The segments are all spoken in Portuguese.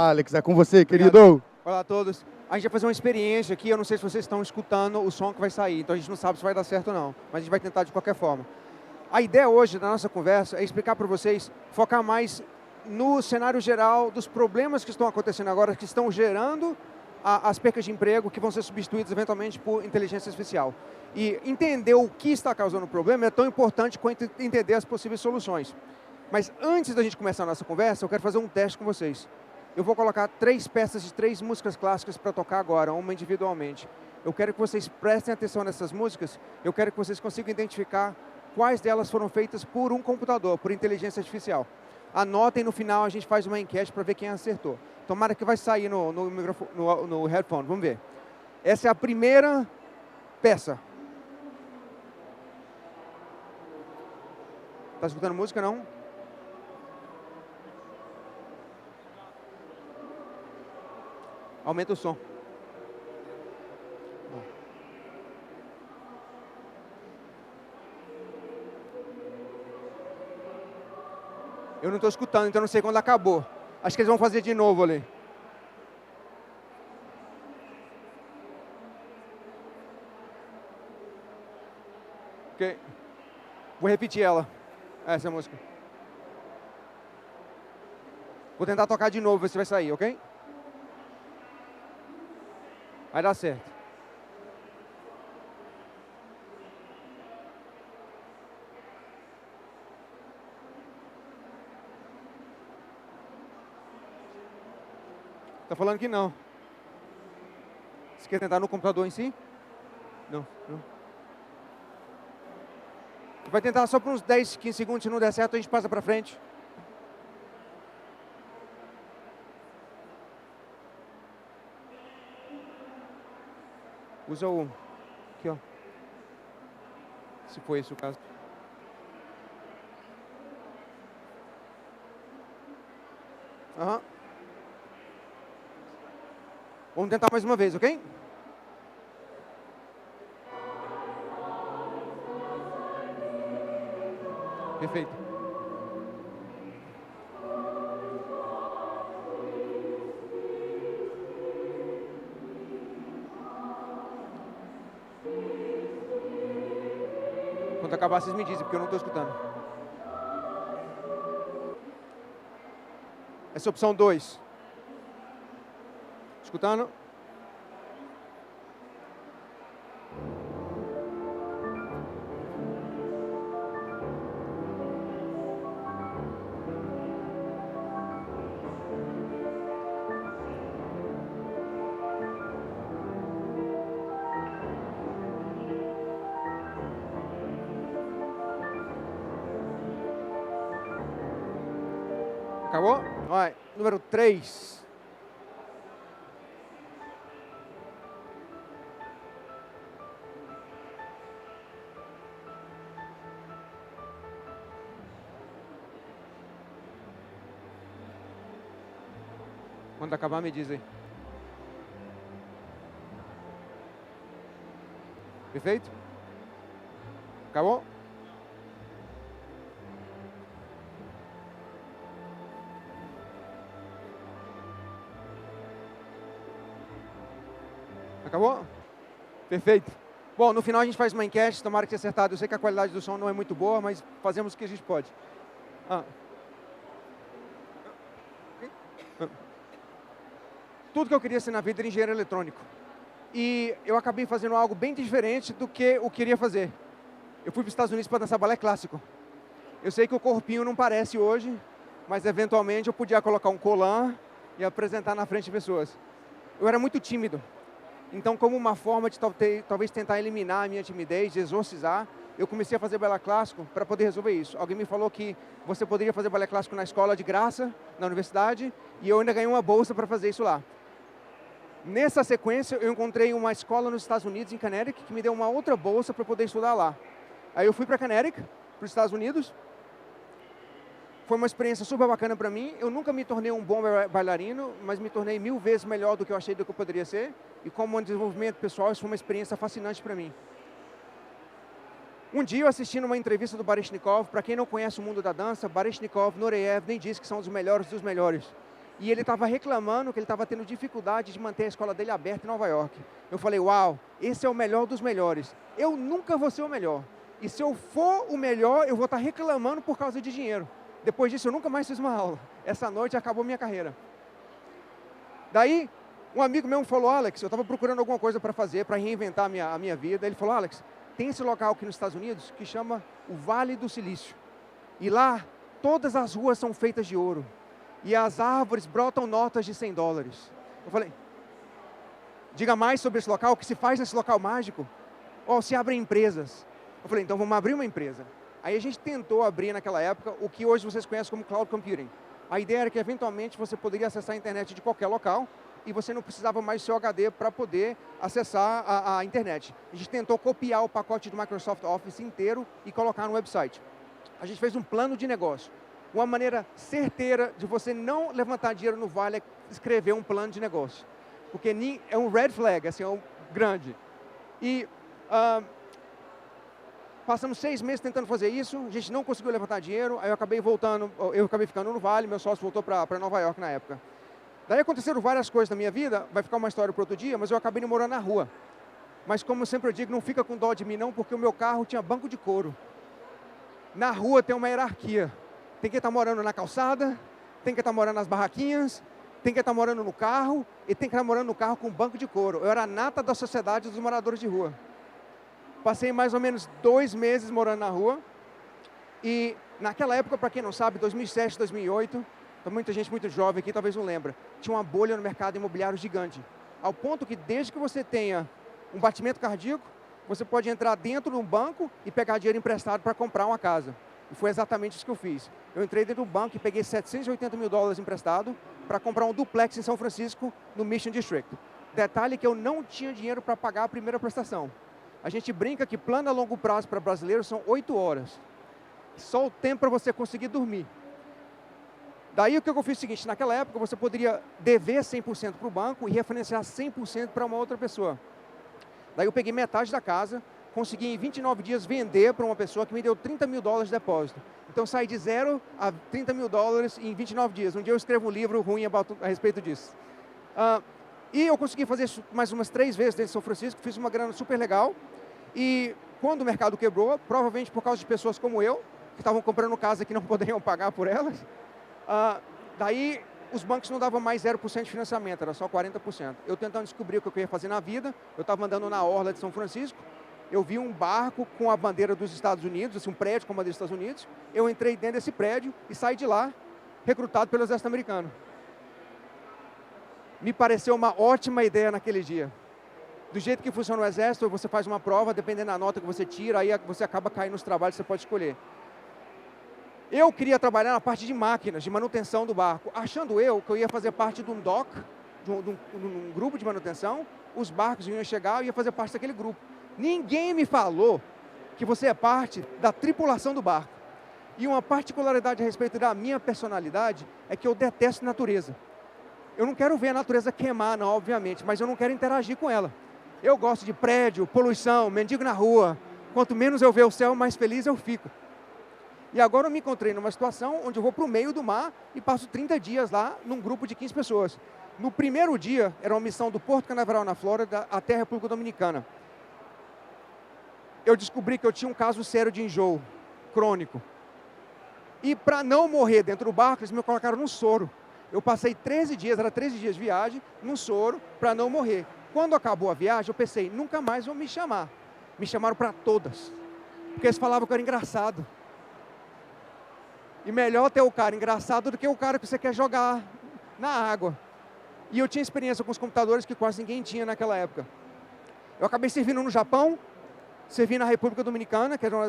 Alex, é com você, querido. Olá a todos. A gente vai fazer uma experiência aqui, eu não sei se vocês estão escutando o som que vai sair, então a gente não sabe se vai dar certo ou não, mas a gente vai tentar de qualquer forma. A ideia hoje da nossa conversa é explicar para vocês, focar mais no cenário geral dos problemas que estão acontecendo agora, que estão gerando as percas de emprego, que vão ser substituídas eventualmente por inteligência artificial. E entender o que está causando o problema é tão importante quanto entender as possíveis soluções. Mas antes da gente começar a nossa conversa, eu quero fazer um teste com vocês. Eu vou colocar 3 peças de 3 músicas clássicas para tocar agora, uma individualmente. Eu quero que vocês prestem atenção nessas músicas, eu quero que vocês consigam identificar quais delas foram feitas por um computador, por inteligência artificial. Anotem, no final a gente faz uma enquete para ver quem acertou. Tomara que vai sair no headphone, vamos ver. Essa é a primeira peça. Tá escutando música, não? Aumenta o som. Eu não estou escutando, então não sei quando acabou. Acho que eles vão fazer de novo ali. Ok. Vou repetir ela. Essa música. Vou tentar tocar de novo, ver se vai sair, ok? Vai dar certo. Tá falando que não. Você quer tentar no computador em si? Não, não. Vai tentar só por uns 10, 15 segundos, se não der certo a gente passa pra frente. Usa o... Aqui, ó. Se foi esse o caso. Aham. Vamos tentar mais uma vez, ok? Perfeito. Quando acabar, vocês me dizem, porque eu não estou escutando. Essa é a opção 2. Escutando? Acabou? Vai. Número 3. Quando acabar, me diz aí. Perfeito? Acabou? Acabou? Perfeito. Bom, no final a gente faz uma enquete, tomara que tenha acertado. Eu sei que a qualidade do som não é muito boa, mas fazemos o que a gente pode. Tudo que eu queria ser na vida era engenheiro eletrônico. E eu acabei fazendo algo bem diferente do que eu queria fazer. Eu fui para os Estados Unidos para dançar balé clássico. Eu sei que o corpinho não parece hoje, mas eventualmente eu podia colocar um colã e apresentar na frente de pessoas. Eu era muito tímido. Então, como uma forma de talvez tentar eliminar a minha timidez, de exorcizar, eu comecei a fazer balé clássico para poder resolver isso. Alguém me falou que você poderia fazer balé clássico na escola de graça, na universidade, e eu ainda ganhei uma bolsa para fazer isso lá. Nessa sequência, eu encontrei uma escola nos Estados Unidos, em Connecticut, que me deu uma outra bolsa para poder estudar lá. Aí eu fui para Connecticut, para os Estados Unidos. Foi uma experiência super bacana para mim. Eu nunca me tornei um bom bailarino, mas me tornei 1000 vezes melhor do que eu achei do que eu poderia ser. E como um desenvolvimento pessoal, isso foi uma experiência fascinante para mim. Um dia eu assisti numa entrevista do Baryshnikov, para quem não conhece o mundo da dança, Baryshnikov, Nureyev, nem disse que são os melhores dos melhores. e ele estava reclamando que ele estava tendo dificuldade de manter a escola dele aberta em Nova York. Eu falei, uau, esse é o melhor dos melhores. Eu nunca vou ser o melhor. E se eu for o melhor, eu vou estar reclamando por causa de dinheiro. Depois disso, eu nunca mais fiz uma aula. Essa noite acabou minha carreira. Daí, um amigo meu falou, Alex, eu estava procurando alguma coisa para fazer, para reinventar a minha vida. Ele falou, Alex, tem esse local aqui nos Estados Unidos que chama o Vale do Silício. E lá, todas as ruas são feitas de ouro. E as árvores brotam notas de $100. Eu falei, diga mais sobre esse local, o que se faz nesse local mágico? Ou se abrem empresas. Eu falei, então vamos abrir uma empresa. Aí a gente tentou abrir naquela época o que hoje vocês conhecem como Cloud Computing. A ideia era que eventualmente você poderia acessar a internet de qualquer local e você não precisava mais do seu HD para poder acessar a internet. A gente tentou copiar o pacote do Microsoft Office inteiro e colocar no website. A gente fez um plano de negócio. Uma maneira certeira de você não levantar dinheiro no Vale é escrever um plano de negócio. Porque é um red flag, assim, é um grande. E passamos 6 meses tentando fazer isso, a gente não conseguiu levantar dinheiro, aí eu acabei ficando no Vale, meu sócio voltou para Nova York na época. Daí aconteceram várias coisas na minha vida, vai ficar uma história para outro dia, mas eu acabei morando na rua. Mas como eu sempre digo, não fica com dó de mim não, porque o meu carro tinha banco de couro. Na rua tem uma hierarquia. Tem que estar morando na calçada, tem que estar morando nas barraquinhas, tem que estar morando no carro e tem que estar morando no carro com banco de couro. Eu era a nata da sociedade dos moradores de rua. Passei mais ou menos 2 meses morando na rua e naquela época, para quem não sabe, 2007, 2008, então muita gente muito jovem aqui talvez não lembra, tinha uma bolha no mercado imobiliário gigante, ao ponto que desde que você tenha um batimento cardíaco, você pode entrar dentro de um banco e pegar dinheiro emprestado para comprar uma casa. E foi exatamente isso que eu fiz. Eu entrei dentro do banco e peguei $780 mil emprestado para comprar um duplex em São Francisco, no Mission District. Detalhe que eu não tinha dinheiro para pagar a primeira prestação. A gente brinca que plano a longo prazo para brasileiros são 8 horas. Só o tempo para você conseguir dormir. Daí o que eu fiz é o seguinte, naquela época você poderia dever 100% para o banco e refinanciar 100% para uma outra pessoa. Daí eu peguei metade da casa, consegui em 29 dias vender para uma pessoa que me deu $30 mil de depósito. Então saí de 0 a $30 mil em 29 dias. Um dia eu escrevo um livro ruim a respeito disso. E eu consegui fazer isso mais umas 3 vezes dentro de São Francisco, fiz uma grana super legal. E quando o mercado quebrou, provavelmente por causa de pessoas como eu, que estavam comprando casa que não poderiam pagar por elas, daí os bancos não davam mais 0% de financiamento, era só 40%. Eu tentando descobrir o que eu ia fazer na vida, eu estava andando na orla de São Francisco, eu vi um barco com a bandeira dos Estados Unidos, assim, um prédio com a bandeira dos Estados Unidos, eu entrei dentro desse prédio e saí de lá, recrutado pelo exército americano. Me pareceu uma ótima ideia naquele dia. Do jeito que funciona o exército, você faz uma prova, dependendo da nota que você tira, aí você acaba caindo nos trabalhos que você pode escolher. Eu queria trabalhar na parte de máquinas, de manutenção do barco, achando eu que eu ia fazer parte de um dock, de um grupo de manutenção, os barcos iam chegar e eu ia fazer parte daquele grupo. Ninguém me falou que você é parte da tripulação do barco. E uma particularidade a respeito da minha personalidade é que eu detesto natureza. Eu não quero ver a natureza queimar, não, obviamente, mas eu não quero interagir com ela. Eu gosto de prédio, poluição, mendigo na rua. Quanto menos eu ver o céu, mais feliz eu fico. E agora eu me encontrei numa situação onde eu vou para o meio do mar e passo 30 dias lá num grupo de 15 pessoas. No primeiro dia, era uma missão do Porto Canaveral, na Flórida, até a República Dominicana. Eu descobri que eu tinha um caso sério de enjoo crônico. E para não morrer dentro do barco, eles me colocaram num soro. Eu passei 13 dias, era 13 dias de viagem, num soro, para não morrer. Quando acabou a viagem, eu pensei, nunca mais vão me chamar. Me chamaram para todas. Porque eles falavam que eu era engraçado. E melhor ter o cara engraçado do que o cara que você quer jogar na água. E eu tinha experiência com os computadores que quase ninguém tinha naquela época. Eu acabei servindo no Japão, servi na República Dominicana, que eram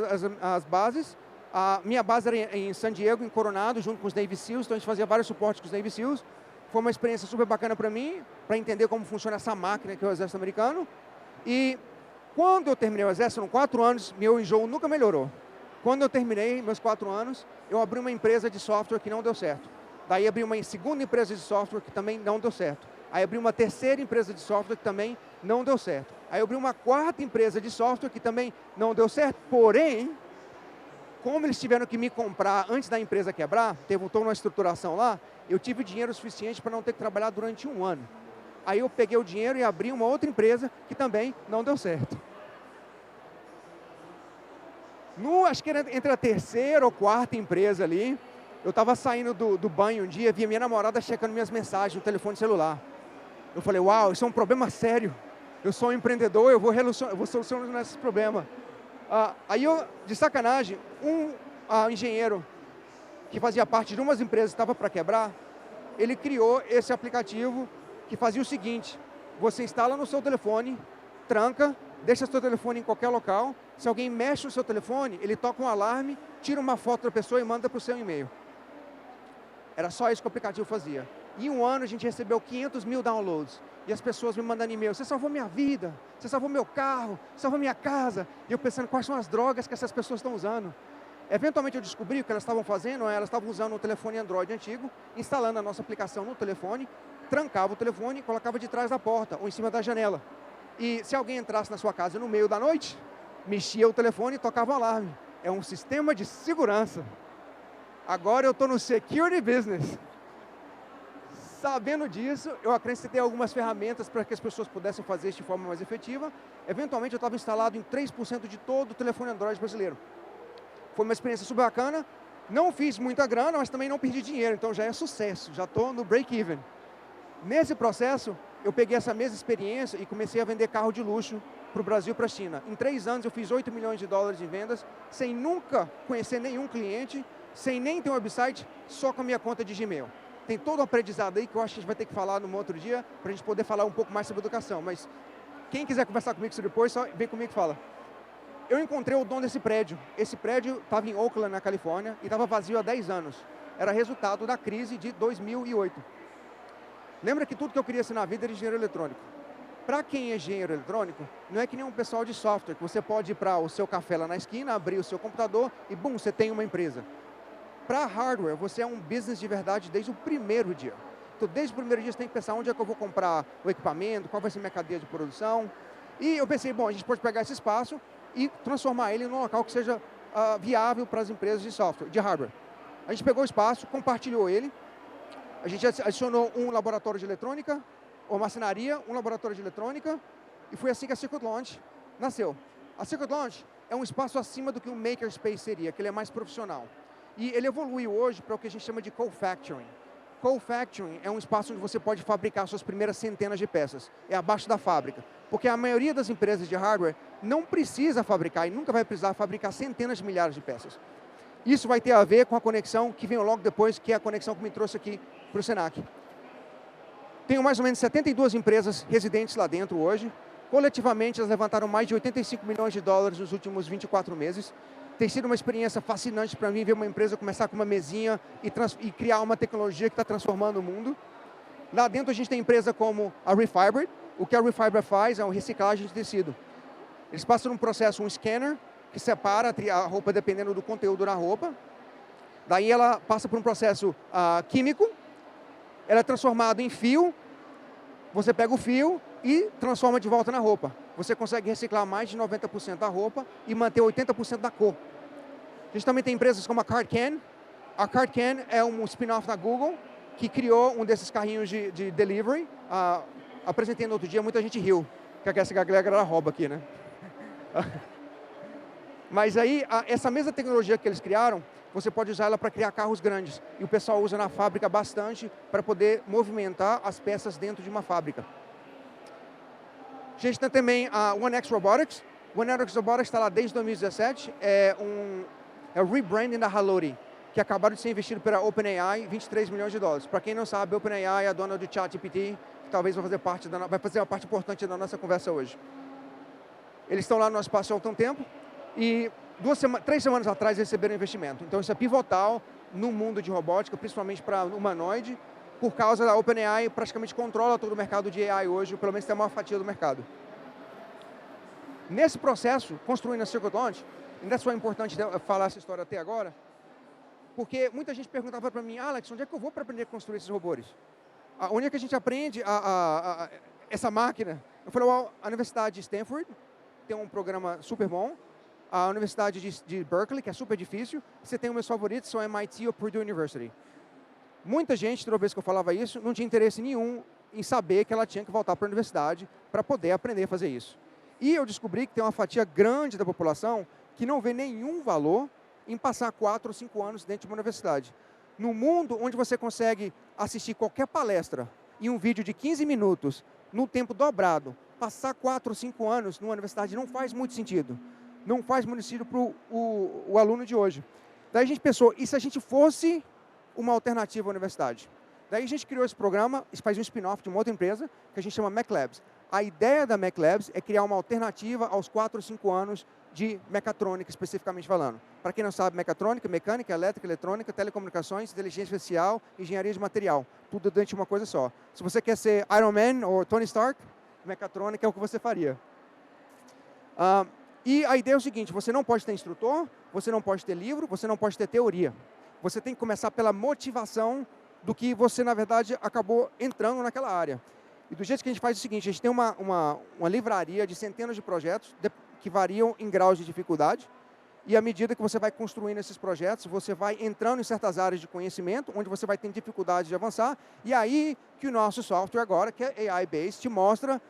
as bases. A minha base era em San Diego, em Coronado, junto com os Navy SEALs, então a gente fazia vários suportes com os Navy SEALs. Foi uma experiência super bacana para mim, para entender como funciona essa máquina que é o exército americano. E quando eu terminei o exército, foram 4 anos, meu enjoo nunca melhorou. Quando eu terminei meus 4 anos, eu abri uma empresa de software que não deu certo. Daí abri uma segunda empresa de software que também não deu certo. Aí abri uma terceira empresa de software que também não deu certo. Aí abri uma 4ª empresa de software que também não deu certo. Porém, Como eles tiveram que me comprar antes da empresa quebrar, teve toda uma estruturação lá, eu tive dinheiro suficiente para não ter que trabalhar durante 1 ano. Aí eu peguei o dinheiro e abri uma outra empresa que também não deu certo. Acho que era entre a terceira ou quarta empresa ali, eu estava saindo do banho um dia, via minha namorada checando minhas mensagens no telefone celular. Eu falei, uau, isso é um problema sério. Eu sou um empreendedor, eu vou solucionar esse problema. Aí eu, de sacanagem, um engenheiro que fazia parte de umas empresas que estava para quebrar, ele criou esse aplicativo que fazia o seguinte: você instala no seu telefone, tranca, deixa seu telefone em qualquer local, se alguém mexe no seu telefone, ele toca um alarme, tira uma foto da pessoa e manda para o seu e-mail. Era só isso que o aplicativo fazia. Em 1 ano a gente recebeu 500 mil downloads. E as pessoas me mandando e-mail, você salvou minha vida, você salvou meu carro, você salvou minha casa. E eu pensando, quais são as drogas que essas pessoas estão usando? Eventualmente eu descobri o que elas estavam fazendo, elas estavam usando um telefone Android antigo, instalando a nossa aplicação no telefone, trancava o telefone e colocava de trás da porta ou em cima da janela. E se alguém entrasse na sua casa no meio da noite, mexia o telefone e tocava o alarme. É um sistema de segurança. Agora eu estou no security business. Sabendo disso, eu acrescentei algumas ferramentas para que as pessoas pudessem fazer isso de forma mais efetiva. Eventualmente eu estava instalado em 3% de todo o telefone Android brasileiro. Foi uma experiência super bacana. Não fiz muita grana, mas também não perdi dinheiro, então já é sucesso, já estou no break-even. Nesse processo, eu peguei essa mesma experiência e comecei a vender carro de luxo para o Brasil e para a China. Em 3 anos eu fiz 8 milhões de dólares em vendas, sem nunca conhecer nenhum cliente, sem nem ter um website, só com a minha conta de Gmail. Tem todo um aprendizado aí que eu acho que a gente vai ter que falar num outro dia, para a gente poder falar um pouco mais sobre educação. Mas quem quiser conversar comigo sobre depois, só vem comigo e fala. Eu encontrei o dono desse prédio. Esse prédio estava em Oakland, na Califórnia, e estava vazio há 10 anos. Era resultado da crise de 2008. Lembra que tudo que eu queria ser na vida era engenheiro eletrônico. Para quem é engenheiro eletrônico, não é que nem um pessoal de software, que você pode ir para o seu café lá na esquina, abrir o seu computador e, bum, você tem uma empresa. Para hardware, você é um business de verdade desde o primeiro dia. Então, desde o primeiro dia, você tem que pensar onde é que eu vou comprar o equipamento, qual vai ser a minha cadeia de produção. E eu pensei, bom, a gente pode pegar esse espaço e transformar ele num local que seja viável para as empresas de software, de hardware. A gente pegou o espaço, compartilhou ele, a gente adicionou um laboratório de eletrônica, uma marcenaria, um laboratório de eletrônica, e foi assim que a Circuit Launch nasceu. A Circuit Launch é um espaço acima do que um makerspace seria, que ele é mais profissional. E ele evoluiu hoje para o que a gente chama de co-factoring. Co-factoring é um espaço onde você pode fabricar suas primeiras centenas de peças. É abaixo da fábrica. Porque a maioria das empresas de hardware não precisa fabricar e nunca vai precisar fabricar centenas de milhares de peças. Isso vai ter a ver com a conexão que vem logo depois, que é a conexão que me trouxe aqui para o Senac. Tenho mais ou menos 72 empresas residentes lá dentro hoje. Coletivamente, elas levantaram mais de 85 milhões de dólares nos últimos 24 meses. Tem sido uma experiência fascinante para mim ver uma empresa começar com uma mesinha e criar uma tecnologia que está transformando o mundo. Lá dentro a gente tem empresa como a Refiber. O que a Refiber faz é uma reciclagem de tecido. Eles passam num processo, um scanner, que separa a roupa dependendo do conteúdo da roupa. Daí ela passa por um processo químico, ela é transformada em fio, você pega o fio e transforma de volta na roupa. Você consegue reciclar mais de 90% da roupa e manter 80% da cor. A gente também tem empresas como a CardCan. A CardCan é um spin-off da Google, que criou um desses carrinhos de delivery. Apresentei no outro dia, muita gente riu, que essa galera rouba aqui, né? Mas aí, essa mesma tecnologia que eles criaram, você pode usar ela para criar carros grandes. E o pessoal usa na fábrica bastante para poder movimentar as peças dentro de uma fábrica. A gente tem também a OneX Robotics. O OneX Robotics está lá desde 2017. É o rebranding da Haloti, que acabaram de ser investido pela OpenAI, 23 milhões de dólares. Para quem não sabe, a OpenAI é a dona do ChatGPT, que talvez vai fazer uma parte importante da nossa conversa hoje. Eles estão lá no nosso espaço há algum tempo e 3 semanas atrás receberam investimento. Então isso é pivotal no mundo de robótica, principalmente para humanoide, por causa da OpenAI praticamente controla todo o mercado de AI hoje, ou pelo menos tem a maior fatia do mercado. Nesse processo, construindo a Circuit Launch, ainda só é importante falar essa história até agora, porque muita gente perguntava para mim, Alex, onde é que eu vou para aprender a construir esses robôs? Onde é que a gente aprende essa máquina? Eu falei, a Universidade de Stanford tem um programa super bom. a Universidade de Berkeley, que é super difícil. Você tem os meus favoritos, são MIT ou Purdue University. Muita gente, toda vez que eu falava isso, não tinha interesse nenhum em saber que ela tinha que voltar para a universidade para poder aprender a fazer isso. E eu descobri que tem uma fatia grande da população que não vê nenhum valor em passar 4 ou 5 anos dentro de uma universidade. No mundo onde você consegue assistir qualquer palestra em um vídeo de 15 minutos, no tempo dobrado, passar 4 ou 5 anos numa universidade não faz muito sentido. Não faz muito sentido para o aluno de hoje. Daí a gente pensou, e se a gente fosse uma alternativa à universidade? Daí a gente criou esse programa, faz um spin-off de uma outra empresa, que a gente chama MacLabs. A ideia da MacLabs é criar uma alternativa aos 4 ou 5 anos de mecatrônica, especificamente falando. Para quem não sabe, mecatrônica, mecânica, elétrica, eletrônica, telecomunicações, inteligência artificial, engenharia de material. Tudo dentro de uma coisa só. Se você quer ser Iron Man ou Tony Stark, mecatrônica é o que você faria. E a ideia é o seguinte, você não pode ter instrutor, você não pode ter livro, você não pode ter teoria. Você tem que começar pela motivação do que você, na verdade, acabou entrando naquela área. E do jeito que a gente faz é o seguinte, a gente tem uma livraria de centenas de projetos que variam em graus de dificuldade, e à medida que você vai construindo esses projetos, você vai entrando em certas áreas de conhecimento, onde você vai ter dificuldade de avançar, e aí que o nosso software agora, que é AI-based, te mostra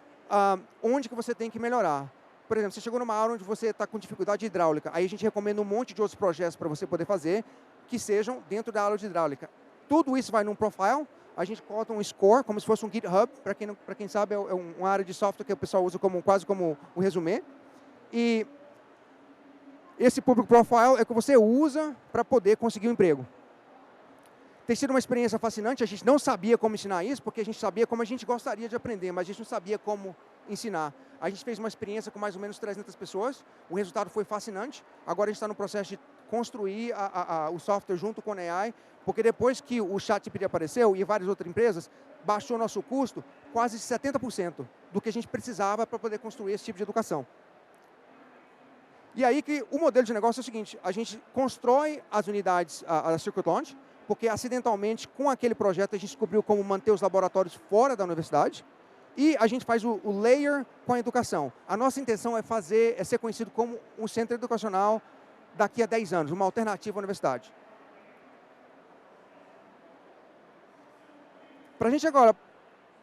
onde que você tem que melhorar. Por exemplo, você chegou numa aula onde você está com dificuldade hidráulica, aí a gente recomenda um monte de outros projetos para você poder fazer, que sejam dentro da aula de hidráulica. Tudo isso vai num profile, a gente coloca um score, como se fosse um GitHub, para quem sabe é uma área de software que o pessoal usa quase como o resumê. E esse Public Profile é o que você usa para poder conseguir um emprego. Tem sido uma experiência fascinante, a gente não sabia como ensinar isso, porque a gente sabia como a gente gostaria de aprender, mas a gente não sabia como ensinar. A gente fez uma experiência com mais ou menos 300 pessoas, o resultado foi fascinante, agora a gente está no processo de construir o software junto com a AI, porque depois que o ChatGPT apareceu e várias outras empresas, baixou nosso custo quase 70% do que a gente precisava para poder construir esse tipo de educação. E aí que o modelo de negócio é o seguinte, a gente constrói as unidades da Circuit Launch, porque acidentalmente com aquele projeto a gente descobriu como manter os laboratórios fora da universidade, e a gente faz o layer com a educação. A nossa intenção é ser conhecido como um centro educacional daqui a 10 anos, uma alternativa à universidade. Para a gente agora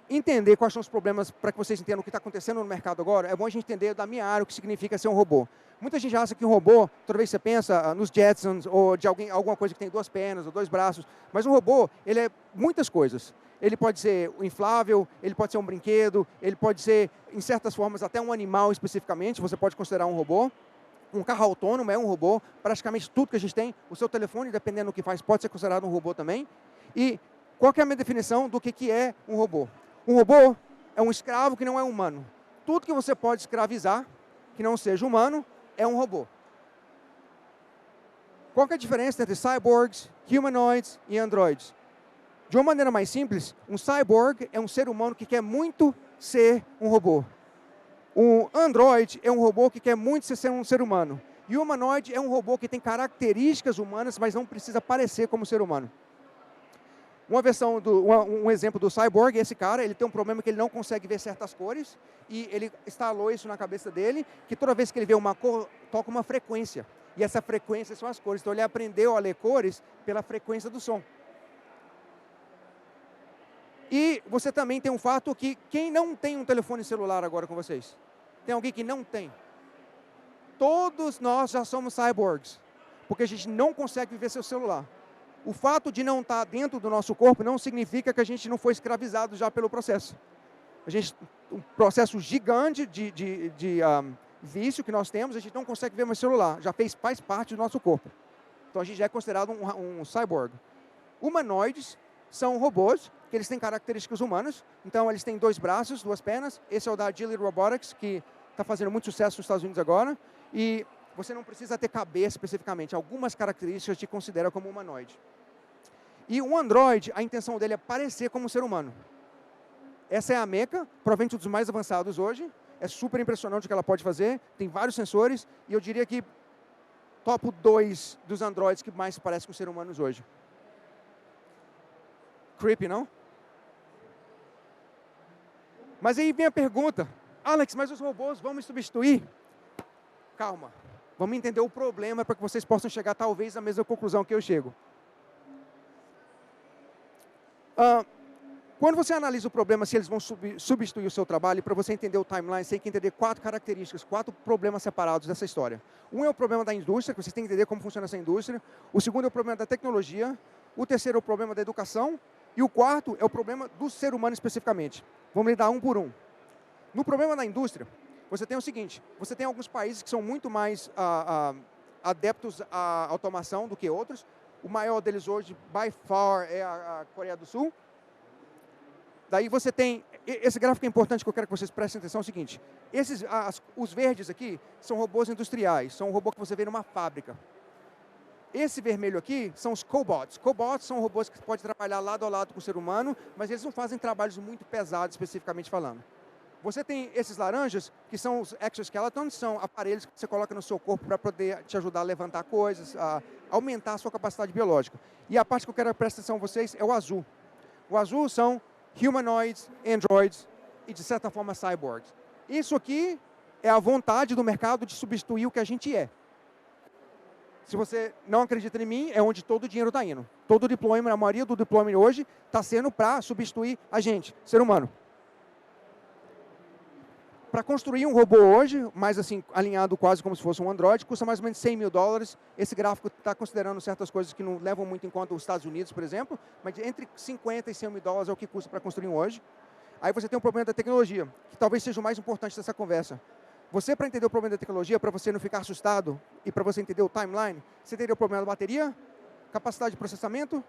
entender quais são os problemas, para que vocês entendam o que está acontecendo no mercado agora, é bom a gente entender da minha área o que significa ser um robô. Muita gente acha que um robô, toda vez que você pensa nos Jetsons, ou de alguma coisa que tem 2 pernas ou 2 braços, mas um robô, ele é muitas coisas. Ele pode ser inflável, ele pode ser um brinquedo, ele pode ser, em certas formas, até um animal especificamente, você pode considerar um robô. Um carro autônomo é um robô, praticamente tudo que a gente tem, o seu telefone, dependendo do que faz, pode ser considerado um robô também. E qual que é a minha definição do que é um robô? Um robô é um escravo que não é humano. Tudo que você pode escravizar, que não seja humano, é um robô. Qual que é a diferença entre cyborgs, humanoids e androids? De uma maneira mais simples, um cyborg é um ser humano que quer muito ser um robô. Um android é um robô que quer muito ser um ser humano. E o humanoide é um robô que tem características humanas, mas não precisa parecer como ser humano. Um exemplo do cyborg, esse cara, ele tem um problema que ele não consegue ver certas cores, e ele instalou isso na cabeça dele, que toda vez que ele vê uma cor, toca uma frequência. E essa frequência são as cores. Então ele aprendeu a ler cores pela frequência do som. E você também tem um fato que quem não tem um telefone celular agora com vocês? Tem alguém que não tem? Todos nós já somos cyborgs, porque a gente não consegue viver seu celular. O fato de não estar dentro do nosso corpo não significa que a gente não foi escravizado já pelo processo. Um processo gigante de vício que nós temos, a gente não consegue ver mais celular, já faz parte do nosso corpo. Então a gente já é considerado um cyborg. Humanoides são robôs, que eles têm características humanas, então eles têm 2 braços, 2 pernas, esse é o da Agility Robotics, que está fazendo muito sucesso nos Estados Unidos agora, e você não precisa ter cabeça especificamente, algumas características te consideram como humanoide. E um Android, a intenção dele é parecer como um ser humano. Essa é a Meca, provavelmente um dos mais avançados hoje, é super impressionante o que ela pode fazer, tem vários sensores, e eu diria que top 2 dos Androids que mais se parecem com seres humanos hoje. Creepy, não? Mas aí vem a pergunta, Alex, mas os robôs vão me substituir? Calma, Vamos entender o problema para que vocês possam chegar, talvez, à mesma conclusão que eu chego. Quando você analisa o problema, se eles vão substituir o seu trabalho, para você entender o timeline, você tem que entender 4 características, 4 problemas separados dessa história. Um é o problema da indústria, que você tem que entender como funciona essa indústria. O segundo é o problema da tecnologia. O terceiro é o problema da educação. E o quarto é o problema do ser humano especificamente. Vamos lidar um por um. No problema da indústria, você tem o seguinte, você tem alguns países que são muito mais adeptos à automação do que outros. O maior deles hoje, by far, é a Coreia do Sul. Daí você tem, esse gráfico é importante que eu quero que vocês prestem atenção, é o seguinte, os verdes aqui são robôs industriais, são um robô que você vê numa fábrica. Esse vermelho aqui são os cobots. Cobots são robôs que podem trabalhar lado a lado com o ser humano, mas eles não fazem trabalhos muito pesados, especificamente falando. Você tem esses laranjas, que são os exoskeletons, são aparelhos que você coloca no seu corpo para poder te ajudar a levantar coisas, a aumentar a sua capacidade biológica. E a parte que eu quero prestar atenção a vocês é o azul. O azul são humanoids, androids e, de certa forma, cyborgs. Isso aqui é a vontade do mercado de substituir o que a gente é. Se você não acredita em mim, é onde todo o dinheiro está indo. Todo o deployment, a maioria do deployment hoje, está sendo para substituir a gente, ser humano. Para construir um robô hoje, mais assim, alinhado quase como se fosse um Android, custa mais ou menos $100 mil. Esse gráfico está considerando certas coisas que não levam muito em conta os Estados Unidos, por exemplo, mas entre 50 e $100 mil é o que custa para construir um hoje. Aí você tem um problema da tecnologia, que talvez seja o mais importante dessa conversa. Você, para entender o problema da tecnologia, para você não ficar assustado e para você entender o timeline, você teria o problema da bateria, capacidade de processamento,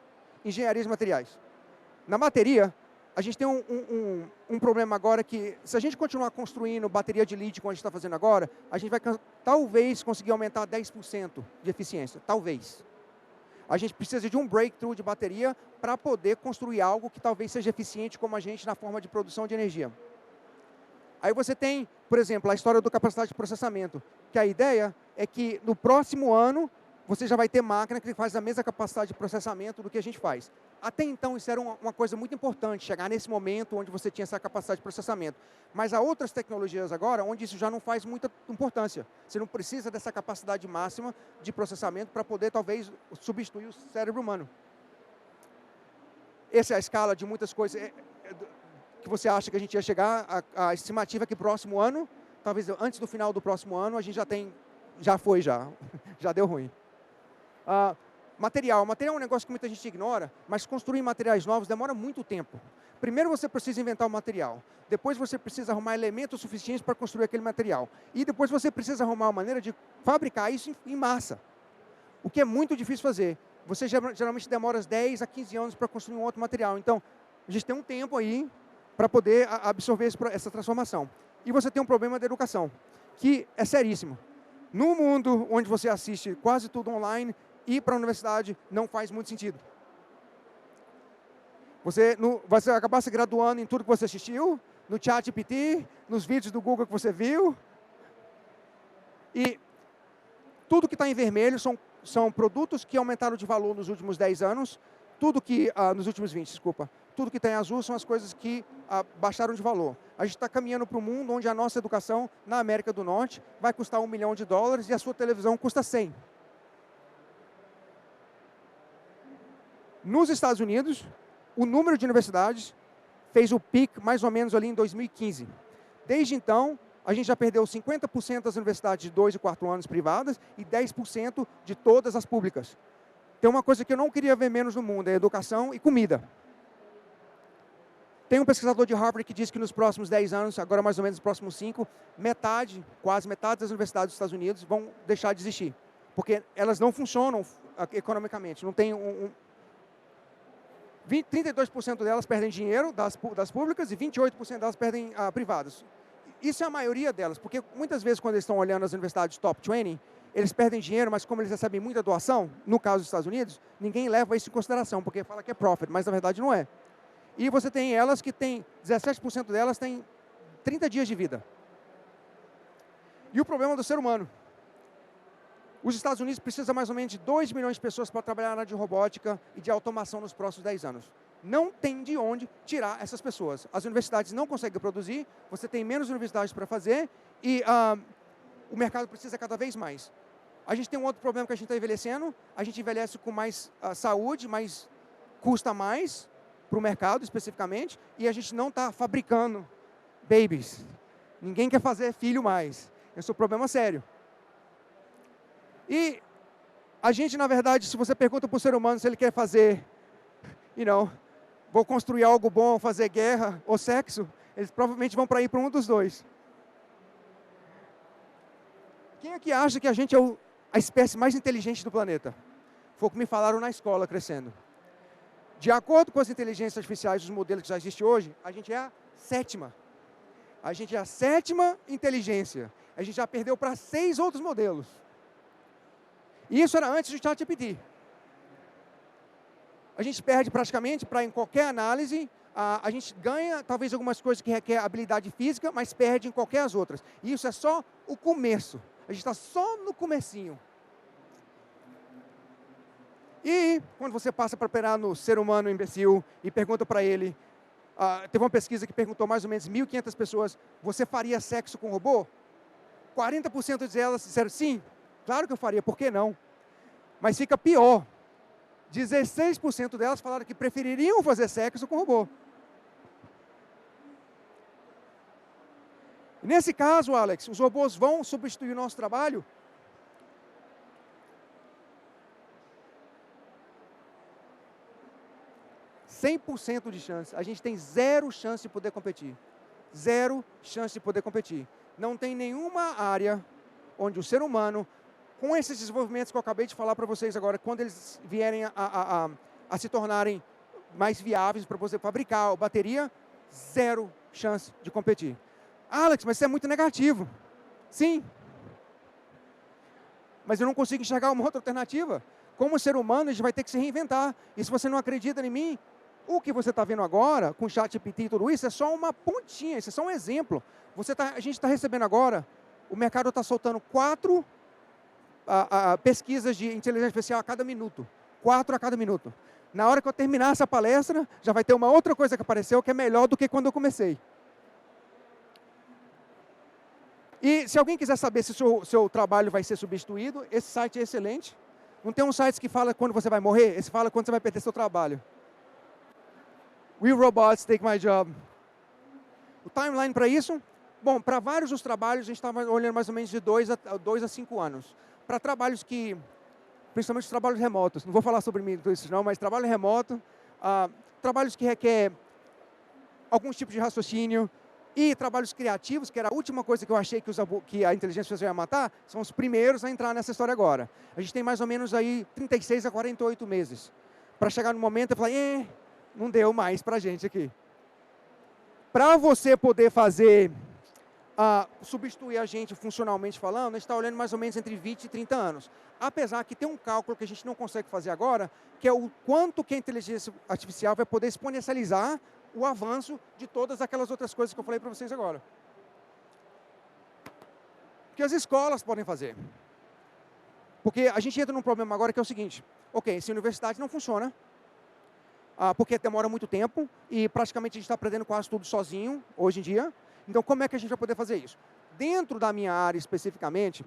engenharia de materiais. Na bateria, a gente tem um problema agora que, se a gente continuar construindo bateria de lítio como a gente está fazendo agora, a gente vai talvez conseguir aumentar 10% de eficiência, talvez. A gente precisa de um breakthrough de bateria para poder construir algo que talvez seja eficiente como a gente na forma de produção de energia. Aí você tem, por exemplo, a história da capacidade de processamento, que a ideia é que no próximo ano você já vai ter máquina que faz a mesma capacidade de processamento do que a gente faz. Até então isso era uma coisa muito importante, chegar nesse momento onde você tinha essa capacidade de processamento. Mas há outras tecnologias agora onde isso já não faz muita importância. Você não precisa dessa capacidade máxima de processamento para poder talvez substituir o cérebro humano. Essa é a escala de muitas coisas que você acha que a gente ia chegar. A estimativa é que próximo ano, talvez antes do final do próximo ano, a gente já deu ruim. Material é um negócio que muita gente ignora, mas construir materiais novos demora muito tempo. Primeiro você precisa inventar o material, depois você precisa arrumar elementos suficientes para construir aquele material, e depois você precisa arrumar uma maneira de fabricar isso em massa, o que é muito difícil fazer. Você geralmente demora 10 a 15 anos para construir um outro material, então a gente tem um tempo aí para poder absorver essa transformação. E você tem um problema da educação, que é seríssimo. No mundo onde você assiste quase tudo online, ir para a universidade não faz muito sentido. Você vai acabar se graduando em tudo que você assistiu, no ChatGPT, nos vídeos do Google que você viu. E tudo que está em vermelho são produtos que aumentaram de valor nos últimos 10 anos, nos últimos 20, desculpa. Tudo que está em azul são as coisas que baixaram de valor. A gente está caminhando para um mundo onde a nossa educação na América do Norte vai custar $1 milhão e a sua televisão custa 100. Nos Estados Unidos, o número de universidades fez o pico mais ou menos ali em 2015. Desde então, a gente já perdeu 50% das universidades de 2 e 4 anos privadas e 10% de todas as públicas. Tem uma coisa que eu não queria ver menos no mundo, é educação e comida. Tem um pesquisador de Harvard que diz que nos próximos 10 anos, agora mais ou menos nos próximos 5, quase metade das universidades dos Estados Unidos vão deixar de existir. Porque elas não funcionam economicamente, não tem 32% delas perdem dinheiro das públicas e 28% delas perdem privadas. Isso é a maioria delas, porque muitas vezes quando eles estão olhando as universidades top 20, eles perdem dinheiro, mas como eles recebem muita doação, no caso dos Estados Unidos, ninguém leva isso em consideração, porque fala que é profit, mas na verdade não é. E você tem elas que tem, 17% delas têm 30 dias de vida. E o problema do ser humano. Os Estados Unidos precisam mais ou menos de 2 milhões de pessoas para trabalhar na área de robótica e de automação nos próximos 10 anos. Não tem de onde tirar essas pessoas. As universidades não conseguem produzir, você tem menos universidades para fazer e o mercado precisa cada vez mais. A gente tem um outro problema que a gente está envelhecendo. A gente envelhece com mais saúde, mas custa mais para o mercado especificamente. E a gente não está fabricando babies. Ninguém quer fazer filho mais. Esse é um problema sério. E a gente, na verdade, se você pergunta para o ser humano se ele quer fazer, vou construir algo bom, fazer guerra ou sexo, eles provavelmente vão para ir para um dos dois. Quem é que acha que a gente é a espécie mais inteligente do planeta? Foi o que me falaram na escola, crescendo. De acordo com as inteligências artificiais, os modelos que já existem hoje, a gente é a sétima. A gente é a sétima inteligência. A gente já perdeu para 6 outros modelos. E isso era antes do ChatGPT. A gente perde praticamente para em qualquer análise. A gente ganha talvez algumas coisas que requer habilidade física, mas perde em qualquer as outras. E isso é só o começo. A gente está só no comecinho. E quando você passa para operar no ser humano imbecil e pergunta para ele, teve uma pesquisa que perguntou mais ou menos 1.500 pessoas, você faria sexo com robô? 40% delas disseram sim, claro que eu faria, por que não? Mas fica pior. 16% delas falaram que prefeririam fazer sexo com robô. Nesse caso, Alex, os robôs vão substituir o nosso trabalho? %100 de chance. A gente tem 0 chance de poder competir. 0 chance de poder competir. Não tem nenhuma área onde o ser humano, com esses desenvolvimentos que eu acabei de falar para vocês agora, quando eles vierem a se tornarem mais viáveis para você fabricar a bateria, 0 chance de competir. Alex, mas isso é muito negativo. Sim. Mas eu não consigo enxergar uma outra alternativa. Como ser humano, a gente vai ter que se reinventar. E se você não acredita em mim, o que você está vendo agora, com o ChatGPT e tudo isso, é só uma pontinha, isso é só um exemplo. A gente está recebendo agora, o mercado está soltando 4 pesquisas de inteligência artificial a cada minuto. 4 a cada minuto. Na hora que eu terminar essa palestra, já vai ter uma outra coisa que apareceu que é melhor do que quando eu comecei. E se alguém quiser saber se o seu trabalho vai ser substituído, esse site é excelente. Não tem um site que fala quando você vai morrer, esse fala quando você vai perder seu trabalho. Will robots take my job? O timeline para isso? Bom, para vários dos trabalhos, a gente estava olhando mais ou menos de 2 a 5 anos. Para trabalhos principalmente os trabalhos remotos, não vou falar sobre mim tudo isso não, mas trabalho remoto, trabalhos que requer alguns tipos de raciocínio, e trabalhos criativos, que era a última coisa que eu achei que a inteligência artificial ia matar, são os primeiros a entrar nessa história agora. A gente tem mais ou menos aí 36 a 48 meses. Para chegar no momento e falar, não deu mais para a gente aqui. Para você poder fazer, substituir a gente funcionalmente falando, a gente está olhando mais ou menos entre 20 e 30 anos. Apesar que tem um cálculo que a gente não consegue fazer agora, que é o quanto que a inteligência artificial vai poder exponencializar o avanço de todas aquelas outras coisas que eu falei para vocês agora. Que as escolas podem fazer. Porque a gente entra num problema agora que é o seguinte, se a universidade não funciona, porque demora muito tempo e praticamente a gente está aprendendo quase tudo sozinho, hoje em dia, então como é que a gente vai poder fazer isso? Dentro da minha área especificamente,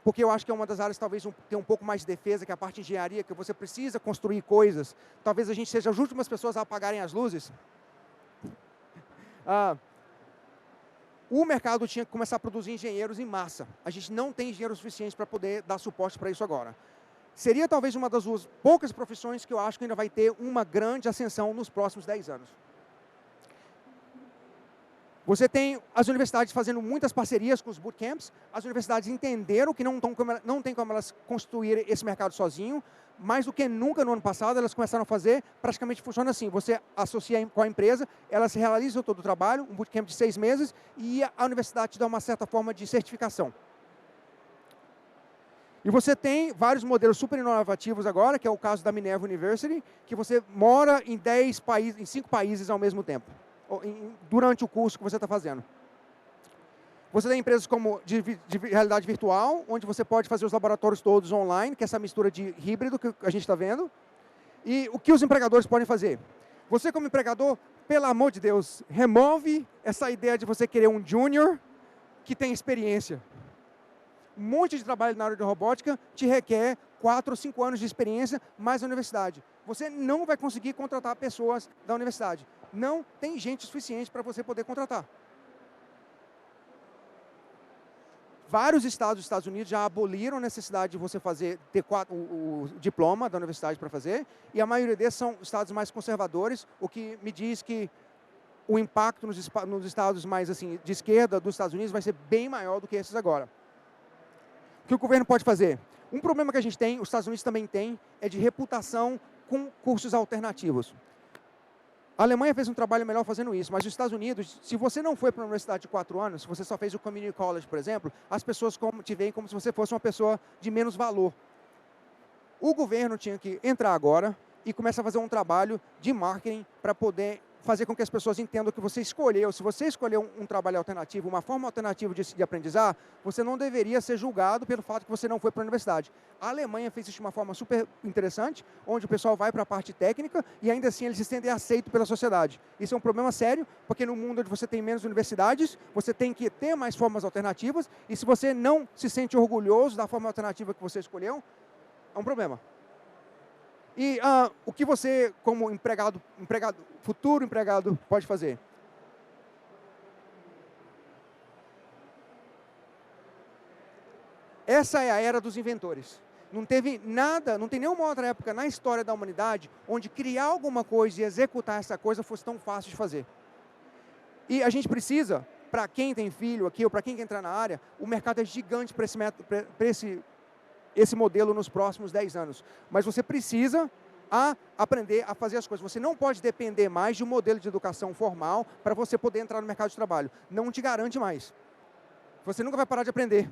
porque eu acho que é uma das áreas talvez tem um pouco mais de defesa, que é a parte de engenharia, que você precisa construir coisas, talvez a gente seja as últimas pessoas a apagarem as luzes. O mercado tinha que começar a produzir engenheiros em massa. A gente não tem engenheiros suficientes para poder dar suporte para isso agora. Seria talvez uma das poucas profissões que eu acho que ainda vai ter uma grande ascensão nos próximos 10 anos. Você tem as universidades fazendo muitas parcerias com os bootcamps, as universidades entenderam que não tem como elas construir esse mercado sozinho, mais do que nunca no ano passado, elas começaram a fazer, praticamente funciona assim, você associa com a empresa, elas realizam todo o trabalho, um bootcamp de 6 meses, e a universidade te dá uma certa forma de certificação. E você tem vários modelos super inovativos agora, que é o caso da Minerva University, que você mora em 5 países ao mesmo tempo, durante o curso que você está fazendo. Você tem empresas como de realidade virtual, onde você pode fazer os laboratórios todos online, que é essa mistura de híbrido que a gente está vendo. E o que os empregadores podem fazer? Você como empregador, pelo amor de Deus, remove essa ideia de você querer um júnior que tem experiência. Um monte de trabalho na área de robótica te requer 4 ou 5 anos de experiência mais a universidade. Você não vai conseguir contratar pessoas da universidade. Não tem gente suficiente para você poder contratar. Vários estados dos Estados Unidos já aboliram a necessidade de você ter o diploma da universidade para fazer, e a maioria desses são estados mais conservadores, o que me diz que o impacto nos estados mais assim, de esquerda dos Estados Unidos vai ser bem maior do que esses agora. O que o governo pode fazer? Um problema que a gente tem, os Estados Unidos também tem, é de reputação com cursos alternativos. A Alemanha fez um trabalho melhor fazendo isso, mas os Estados Unidos, se você não foi para uma universidade de 4 anos, se você só fez o Community College, por exemplo, as pessoas te veem como se você fosse uma pessoa de menos valor. O governo tinha que entrar agora e começar a fazer um trabalho de marketing para poder fazer com que as pessoas entendam que você escolheu. Se você escolheu um trabalho alternativo, uma forma alternativa de aprendizar, você não deveria ser julgado pelo fato que você não foi para a universidade. A Alemanha fez isso de uma forma super interessante, onde o pessoal vai para a parte técnica e ainda assim eles se sentem aceitos pela sociedade. Isso é um problema sério, porque no mundo onde você tem menos universidades, você tem que ter mais formas alternativas, e se você não se sente orgulhoso da forma alternativa que você escolheu, é um problema. E o que você, como futuro empregado, pode fazer? Essa é a era dos inventores. Não teve nada, não tem nenhuma outra época na história da humanidade onde criar alguma coisa e executar essa coisa fosse tão fácil de fazer. E a gente precisa, para quem tem filho aqui ou para quem quer entrar na área, o mercado é gigante para esse modelo nos próximos 10 anos. Mas você precisa aprender a fazer as coisas. Você não pode depender mais de um modelo de educação formal para você poder entrar no mercado de trabalho. Não te garante mais. Você nunca vai parar de aprender.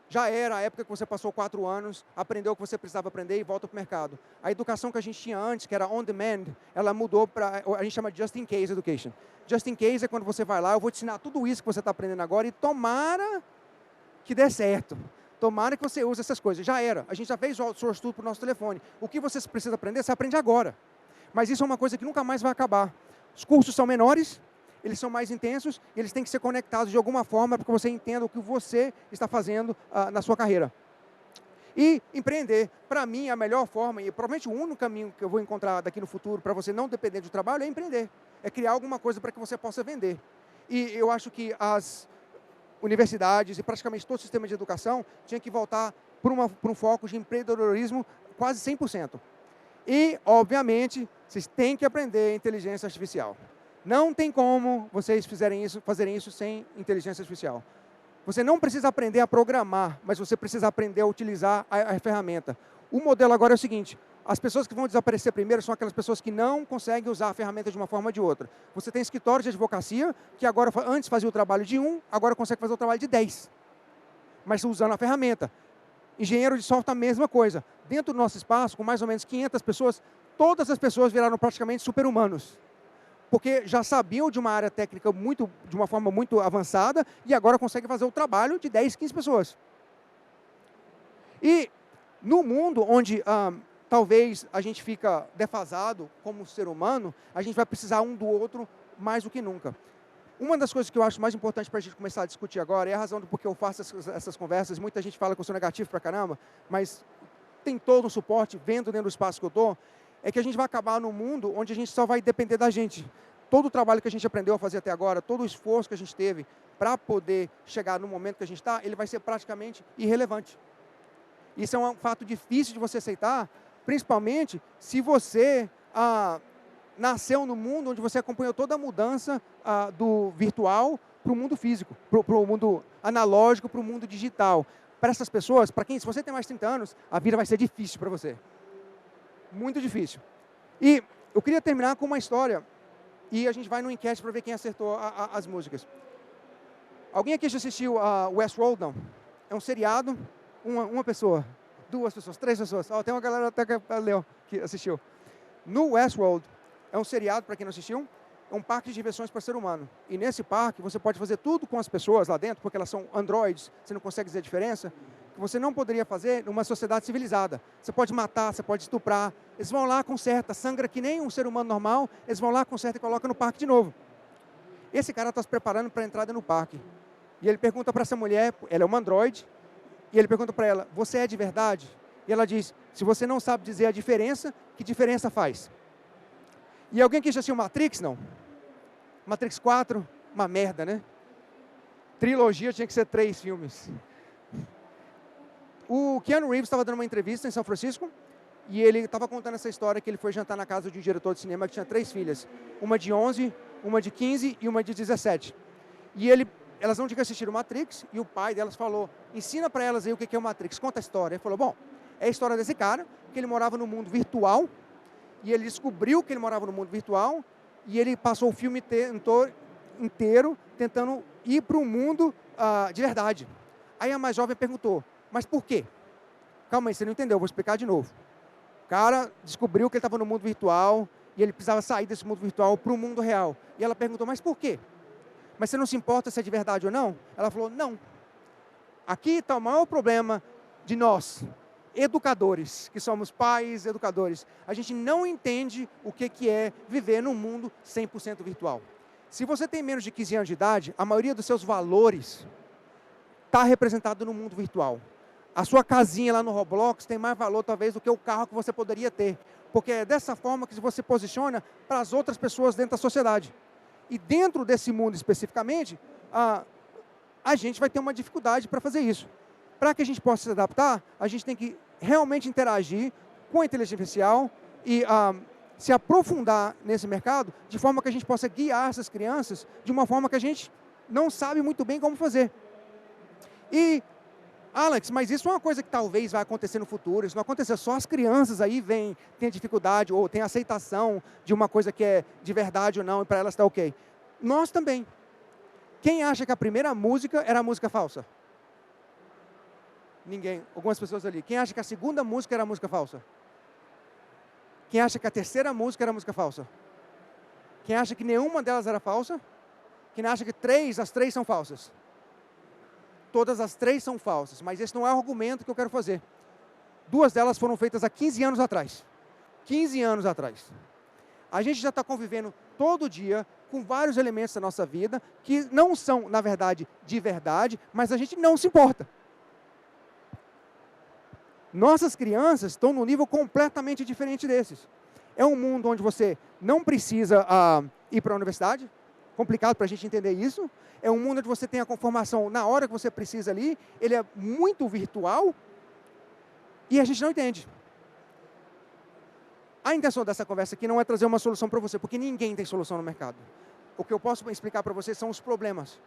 Já era a época que você passou 4 anos, aprendeu o que você precisava aprender e volta para o mercado. A educação que a gente tinha antes, que era on demand, ela mudou para, a gente chama de just in case education. Just in case é quando você vai lá, eu vou te ensinar tudo isso que você está aprendendo agora e tomara que dê certo. Tomara que você use essas coisas. Já era. A gente já fez o outsource tudo para o nosso telefone. O que você precisa aprender, você aprende agora. Mas isso é uma coisa que nunca mais vai acabar. Os cursos são menores, eles são mais intensos, e eles têm que ser conectados de alguma forma para que você entenda o que você está fazendo na sua carreira. E empreender, para mim, a melhor forma, e provavelmente o único caminho que eu vou encontrar daqui no futuro para você não depender do trabalho é empreender. É criar alguma coisa para que você possa vender. E eu acho que as universidades e praticamente todo o sistema de educação tinha que voltar para um foco de empreendedorismo quase 100%. E, obviamente, vocês têm que aprender inteligência artificial. Não tem como vocês fazerem isso sem inteligência artificial. Você não precisa aprender a programar, mas você precisa aprender a utilizar a ferramenta. O modelo agora é o seguinte: as pessoas que vão desaparecer primeiro são aquelas pessoas que não conseguem usar a ferramenta de uma forma ou de outra. Você tem escritórios de advocacia que agora, antes fazia o trabalho de 1, agora consegue fazer o trabalho de 10. Mas usando a ferramenta. Engenheiro de software, a mesma coisa. Dentro do nosso espaço, com mais ou menos 500 pessoas, todas as pessoas viraram praticamente super-humanos. Porque já sabiam de uma área técnica de uma forma muito avançada e agora conseguem fazer o trabalho de 10, 15 pessoas. E no mundo onde talvez a gente fica defasado como ser humano, a gente vai precisar um do outro mais do que nunca. Uma das coisas que eu acho mais importante para a gente começar a discutir agora, é a razão do porquê eu faço essas conversas, muita gente fala que eu sou negativo pra caramba, mas tem todo um suporte, vendo dentro do espaço que eu estou, é que a gente vai acabar num mundo onde a gente só vai depender da gente. Todo o trabalho que a gente aprendeu a fazer até agora, todo o esforço que a gente teve para poder chegar no momento que a gente está, ele vai ser praticamente irrelevante. Isso é um fato difícil de você aceitar, principalmente se você nasceu no mundo onde você acompanhou toda a mudança do virtual para o mundo físico, para o mundo analógico, para o mundo digital. Para essas pessoas, se você tem mais de 30 anos, a vida vai ser difícil para você. Muito difícil. E eu queria terminar com uma história, e a gente vai no enquete para ver quem acertou as músicas. Alguém aqui já assistiu a Westworld, não? É um seriado, uma pessoa, 2 pessoas, 3 pessoas. Tem uma galera até que assistiu. No Westworld, é um seriado, para quem não assistiu, é um parque de diversões para ser humano. E nesse parque, você pode fazer tudo com as pessoas lá dentro, porque elas são androides, você não consegue dizer a diferença, que você não poderia fazer numa sociedade civilizada. Você pode matar, você pode estuprar. Eles vão lá, conserta, sangra que nem um ser humano normal, eles vão lá, conserta e colocam no parque de novo. Esse cara está se preparando para a entrada no parque. E ele pergunta para essa mulher, ela é uma androide, E ele pergunta para ela, você é de verdade? E ela diz, se você não sabe dizer a diferença, que diferença faz? E alguém que já assistiu Matrix, não? Matrix 4, uma merda, né? Trilogia tinha que ser 3 filmes. O Keanu Reeves estava dando uma entrevista em São Francisco, e ele estava contando essa história que ele foi jantar na casa de um diretor de cinema que tinha 3 filhas. Uma de 11, uma de 15 e uma de 17. E elas não tinham assistido o Matrix, e o pai delas falou, ensina para elas aí o que é o Matrix, conta a história. Ele falou, bom, é a história desse cara, que ele morava no mundo virtual, e ele descobriu que ele morava no mundo virtual, e ele passou o filme inteiro tentando ir para o mundo de verdade. Aí a mais jovem perguntou, mas por quê? Calma aí, você não entendeu, eu vou explicar de novo. O cara descobriu que ele estava no mundo virtual, e ele precisava sair desse mundo virtual para o mundo real. E ela perguntou, mas por quê? Mas você não se importa se é de verdade ou não? Ela falou, não. Aqui está o maior problema de nós, educadores, que somos pais, educadores. A gente não entende o que é viver num mundo 100% virtual. Se você tem menos de 15 anos de idade, a maioria dos seus valores está representado no mundo virtual. A sua casinha lá no Roblox tem mais valor, talvez, do que o carro que você poderia ter. Porque é dessa forma que você posiciona para as outras pessoas dentro da sociedade. E dentro desse mundo especificamente, a gente vai ter uma dificuldade para fazer isso. Para que a gente possa se adaptar, a gente tem que realmente interagir com a inteligência artificial e se aprofundar nesse mercado, de forma que a gente possa guiar essas crianças de uma forma que a gente não sabe muito bem como fazer. E, Alex, mas isso é uma coisa que talvez vai acontecer no futuro, isso não acontecer, só as crianças aí têm dificuldade ou têm aceitação de uma coisa que é de verdade ou não, e para elas está ok. Nós também. Quem acha que a primeira música era a música falsa? Ninguém. Algumas pessoas ali. Quem acha que a segunda música era a música falsa? Quem acha que a terceira música era a música falsa? Quem acha que nenhuma delas era falsa? Quem acha que as três são falsas? Todas as 3 são falsas, mas esse não é o argumento que eu quero fazer. 2 delas foram feitas há 15 anos atrás. 15 anos atrás. A gente já está convivendo todo dia com vários elementos da nossa vida que não são, na verdade, de verdade, mas a gente não se importa. Nossas crianças estão num nível completamente diferente desses. É um mundo onde você não precisa ir para a universidade, complicado para a gente entender isso. É um mundo onde você tem a conformação na hora que você precisa ali, ele é muito virtual e a gente não entende. A intenção dessa conversa aqui não é trazer uma solução para você, porque ninguém tem solução no mercado. O que eu posso explicar para você são os problemas,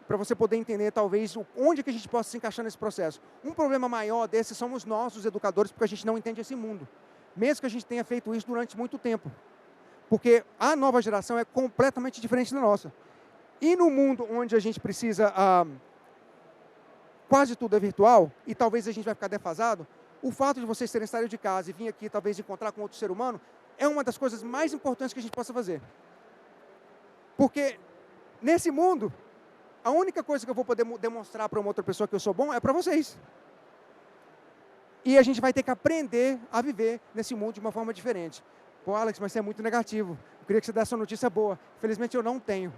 para você poder entender talvez onde que a gente possa se encaixar nesse processo. Um problema maior desse somos nós, os educadores, porque a gente não entende esse mundo, mesmo que a gente tenha feito isso durante muito tempo. Porque a nova geração é completamente diferente da nossa. E no mundo onde a gente precisa, quase tudo é virtual, e talvez a gente vai ficar defasado, o fato de vocês terem saído de casa e vir aqui talvez encontrar com outro ser humano, é uma das coisas mais importantes que a gente possa fazer. Porque nesse mundo, a única coisa que eu vou poder demonstrar para uma outra pessoa que eu sou bom é para vocês. E a gente vai ter que aprender a viver nesse mundo de uma forma diferente. Pô, Alex, mas você é muito negativo. Eu queria que você desse uma notícia boa. Infelizmente eu não tenho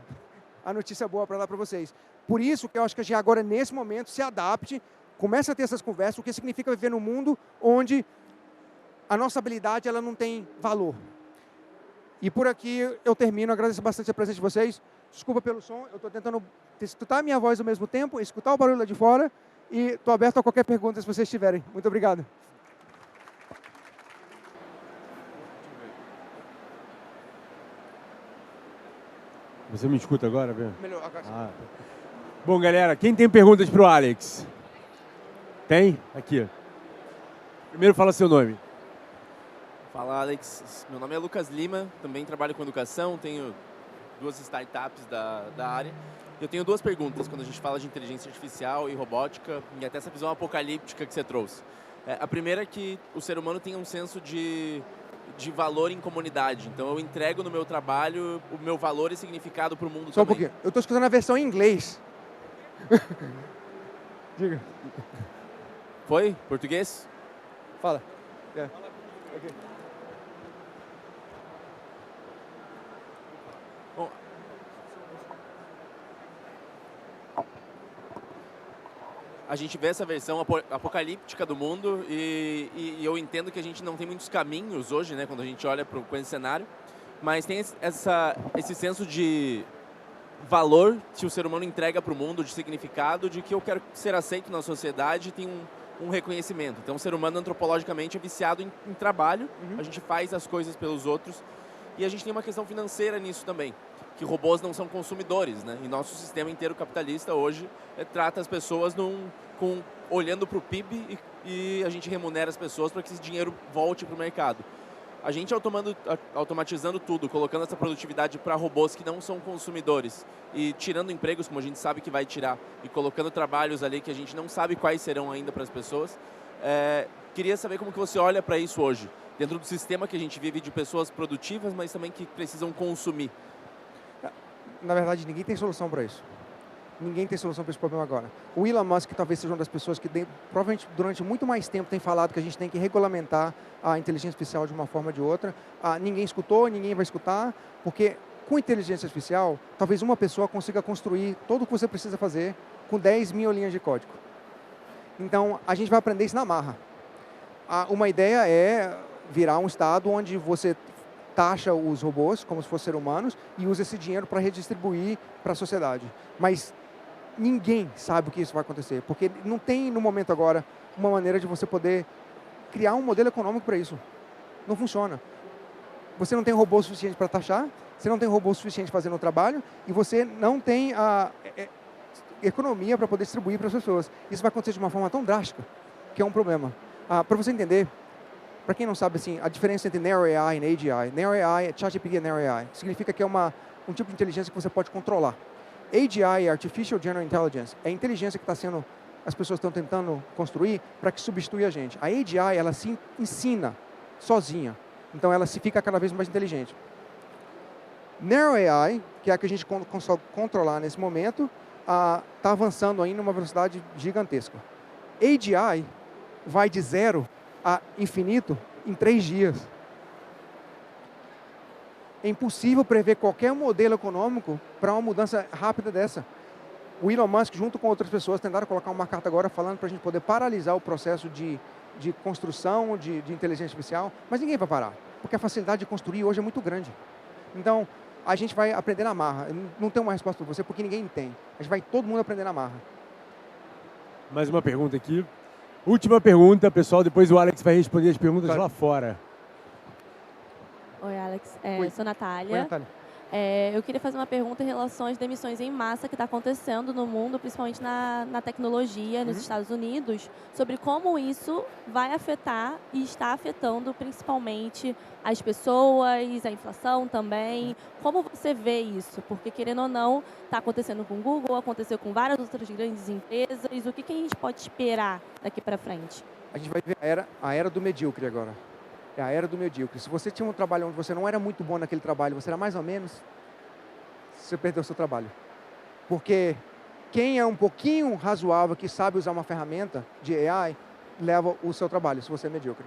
a notícia boa para dar para vocês. Por isso que eu acho que a gente agora, nesse momento, se adapte, comece a ter essas conversas, o que significa viver num mundo onde a nossa habilidade ela não tem valor. E por aqui eu termino, agradeço bastante a presença de vocês. Desculpa pelo som, eu estou tentando escutar a minha voz ao mesmo tempo, escutar o barulho lá de fora, e estou aberto a qualquer pergunta se vocês tiverem. Muito obrigado. Você me escuta agora, Bê? Melhor, agora. Tá. Bom, galera, quem tem perguntas para o Alex? Tem? Aqui. Primeiro fala seu nome. Fala, Alex. Meu nome é Lucas Lima, também trabalho com educação, tenho 2 startups da área. Eu tenho 2 perguntas quando a gente fala de inteligência artificial e robótica, e até essa visão apocalíptica que você trouxe. A primeira é que o ser humano tem um senso de valor em comunidade. Então, eu entrego no meu trabalho o meu valor e significado para o mundo Só um também. pouquinho. Eu estou escutando a versão em inglês. Diga. Foi? Português? Fala. Yeah. Okay. a gente vê essa versão apocalíptica do mundo e eu entendo que a gente não tem muitos caminhos hoje, né, quando a gente olha com esse cenário, mas tem esse senso de valor que o ser humano entrega para o mundo, de significado, de que eu quero ser aceito na sociedade e tem um reconhecimento. Então, o ser humano antropologicamente é viciado em trabalho, a gente faz as coisas pelos outros e a gente tem uma questão financeira nisso também, que robôs não são consumidores, né? E nosso sistema inteiro capitalista hoje trata as pessoas olhando para o PIB e a gente remunera as pessoas para que esse dinheiro volte para o mercado. A gente automatizando tudo, colocando essa produtividade para robôs que não são consumidores e tirando empregos, como a gente sabe que vai tirar, e colocando trabalhos ali que a gente não sabe quais serão ainda para as pessoas, queria saber como que você olha para isso hoje, dentro do sistema que a gente vive de pessoas produtivas, mas também que precisam consumir. Na verdade, ninguém tem solução para isso. Ninguém tem solução para esse problema agora. O Elon Musk talvez seja uma das pessoas que provavelmente durante muito mais tempo tem falado que a gente tem que regulamentar a inteligência artificial de uma forma ou de outra. Ninguém escutou, ninguém vai escutar, porque com inteligência artificial, talvez uma pessoa consiga construir tudo o que você precisa fazer com 10 mil linhas de código. Então, a gente vai aprender isso na marra. Uma ideia é virar um estado onde você taxa os robôs como se fossem seres humanos e usa esse dinheiro para redistribuir para a sociedade. Mas ninguém sabe o que isso vai acontecer, porque não tem no momento agora uma maneira de você poder criar um modelo econômico para isso. Não funciona. Você não tem robô suficiente para taxar, você não tem robô suficiente fazendo o trabalho e você não tem a economia para poder distribuir para as pessoas. Isso vai acontecer de uma forma tão drástica que é um problema. Para você entender, para quem não sabe, assim, a diferença entre Narrow AI e AGI. Narrow AI, ChatGPT é Narrow AI. Significa que é um tipo de inteligência que você pode controlar. AGI, Artificial General Intelligence, é a inteligência que as pessoas estão tentando construir para que substitua a gente. A AGI, ela se ensina sozinha. Então, ela se fica cada vez mais inteligente. Narrow AI, que é a que a gente consegue controlar nesse momento, está avançando aí numa velocidade gigantesca. AGI vai de 0 a infinito em 3 dias. É impossível prever qualquer modelo econômico para uma mudança rápida dessa. O Elon Musk, junto com outras pessoas, tentaram colocar uma carta agora falando para a gente poder paralisar o processo de construção de inteligência artificial, mas ninguém vai parar, porque a facilidade de construir hoje é muito grande. Então, a gente vai aprender na marra. Eu não tenho uma resposta para você, porque ninguém tem. A gente vai todo mundo aprender na marra. Mais uma pergunta aqui. Última pergunta, pessoal, depois o Alex vai responder as perguntas lá fora. Oi, Alex. Oi. Sou Natália. Oi, Natália. Eu queria fazer uma pergunta em relação às demissões em massa que está acontecendo no mundo, principalmente na tecnologia, nos Estados Unidos, sobre como isso vai afetar e está afetando principalmente as pessoas, a inflação também. Como você vê isso? Porque, querendo ou não, está acontecendo com o Google, aconteceu com várias outras grandes empresas. O que a gente pode esperar daqui para frente? A gente vai ver a era do medíocre agora. É a era do medíocre. Se você tinha um trabalho onde você não era muito bom naquele trabalho, você era mais ou menos, você perdeu o seu trabalho. Porque quem é um pouquinho razoável, que sabe usar uma ferramenta de AI, leva o seu trabalho, se você é medíocre.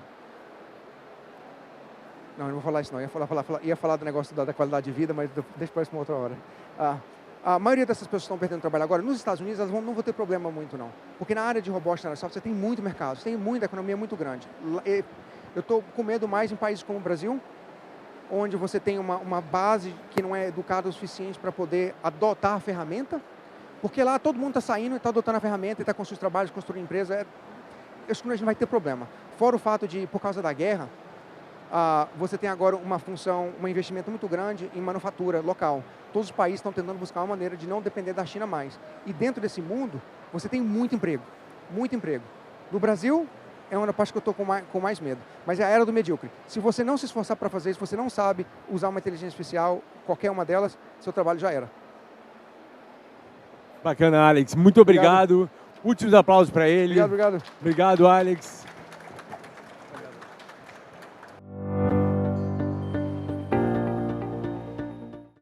Não, eu não vou falar isso não. Ia falar do negócio da qualidade de vida, mas deixa para isso uma outra hora. A maioria dessas pessoas que estão perdendo trabalho agora, nos Estados Unidos, elas não vão ter problema muito, não. Porque na área de robótica, na software, você tem muito mercado, você tem muita economia muito grande. Eu estou com medo mais em países como o Brasil, onde você tem uma base que não é educada o suficiente para poder adotar a ferramenta, porque lá todo mundo está saindo e está adotando a ferramenta e está com seus trabalhos, construindo empresa. Eu acho que a gente vai ter problema. Fora o fato de, por causa da guerra, você tem agora um investimento muito grande em manufatura local. Todos os países estão tentando buscar uma maneira de não depender da China mais. E dentro desse mundo, você tem muito emprego. Muito emprego. No Brasil, é uma parte que eu estou com mais medo. Mas é a era do medíocre. Se você não se esforçar para fazer isso, você não sabe usar uma inteligência artificial, qualquer uma delas, seu trabalho já era. Bacana, Alex. Muito obrigado. Últimos aplausos para ele. Obrigado. Obrigado, Alex.